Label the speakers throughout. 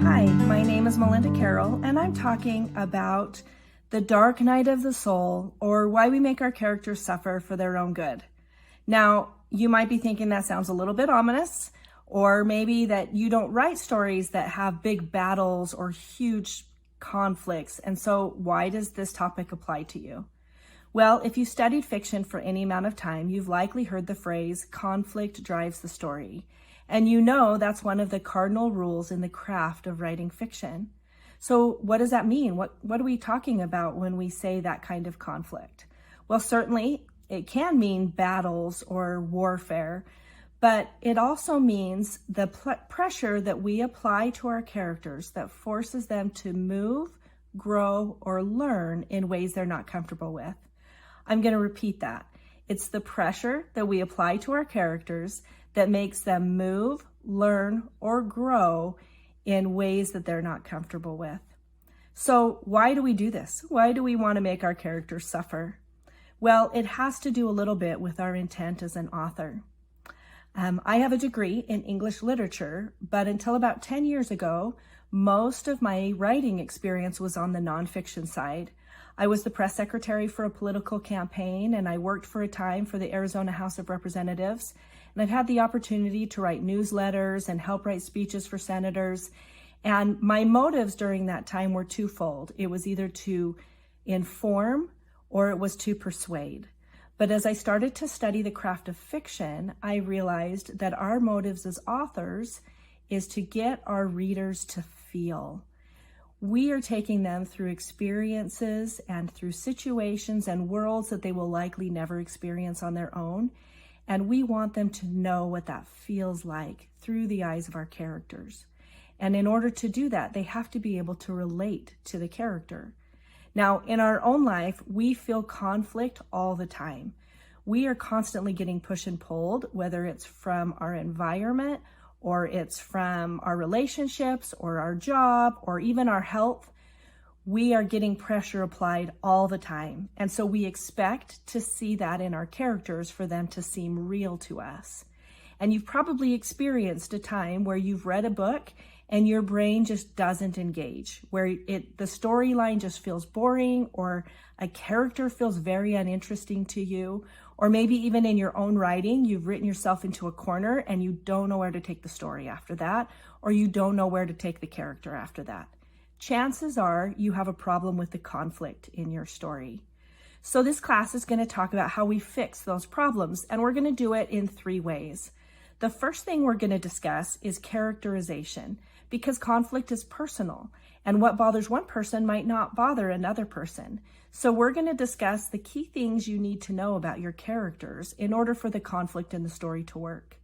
Speaker 1: Hi, my name is Melinda Carroll, and I'm talking about the dark night of the soul, or why we make our characters suffer for their own good. Now, you might be thinking that sounds a little bit ominous, or maybe that you don't write stories that have big battles or huge conflicts. And so why does this topic apply to you? Well, if you studied fiction for any amount of time, you've likely heard the phrase, conflict drives the story. And you know that's one of the cardinal rules in the craft of writing fiction. So what does that mean? What are we talking about when we say that kind of conflict? Well, certainly it can mean battles or warfare, but it also means the pressure that we apply to our characters that forces them to move, grow, or learn in ways they're not comfortable with. I'm going to repeat that. It's the pressure that we apply to our characters that makes them move, learn, or grow in ways that they're not comfortable with. So why do we do this? Why do we want to make our characters suffer? Well, it has to do a little bit with our intent as an author. I have a degree in English literature, but until about 10 years ago, most of my writing experience was on the nonfiction side. I was the press secretary for a political campaign, and I worked for a time for the Arizona House of Representatives. And I've had the opportunity to write newsletters and help write speeches for senators. And my motives during that time were twofold. It was either to inform or it was to persuade. But as I started to study the craft of fiction, I realized that our motives as authors is to get our readers to feel. We are taking them through experiences and through situations and worlds that they will likely never experience on their own. And we want them to know what that feels like through the eyes of our characters. And in order to do that, they have to be able to relate to the character. Now, in our own life, we feel conflict all the time. We are constantly getting pushed and pulled, whether it's from our environment, or it's from our relationships, or our job, or even our health. We are getting pressure applied all the time. And so we expect to see that in our characters for them to seem real to us. And you've probably experienced a time where you've read a book and your brain just doesn't engage, where the storyline just feels boring, or a character feels very uninteresting to you, or maybe even in your own writing, you've written yourself into a corner and you don't know where to take the story after that, or you don't know where to take the character after that. Chances are you have a problem with the conflict in your story. So this class is going to talk about how we fix those problems, and we're going to do it in 3 ways. The first thing we're going to discuss is characterization, because conflict is personal, and what bothers one person might not bother another person. So we're going to discuss the key things you need to know about your characters in order for the conflict in the story to work.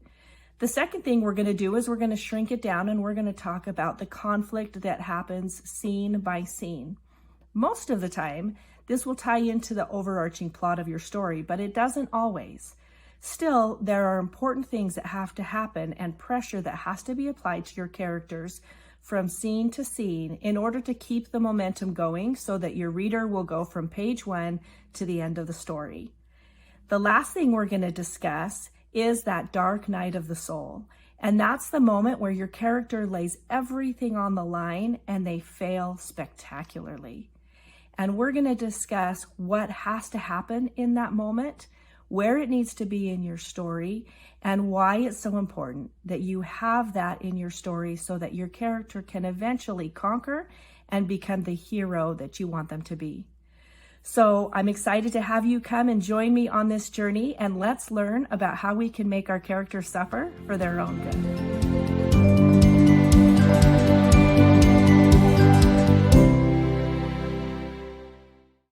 Speaker 1: The second thing we're going to do is we're going to shrink it down, and we're going to talk about the conflict that happens scene by scene. Most of the time, this will tie into the overarching plot of your story, but it doesn't always. Still, there are important things that have to happen and pressure that has to be applied to your characters from scene to scene in order to keep the momentum going so that your reader will go from page 1 to the end of the story. The last thing we're going to discuss is that dark night of the soul. And that's the moment where your character lays everything on the line and they fail spectacularly. And we're going to discuss what has to happen in that moment, where it needs to be in your story, and why it's so important that you have that in your story so that your character can eventually conquer and become the hero that you want them to be. So I'm excited to have you come and join me on this journey, and let's learn about how we can make our characters suffer for their own good.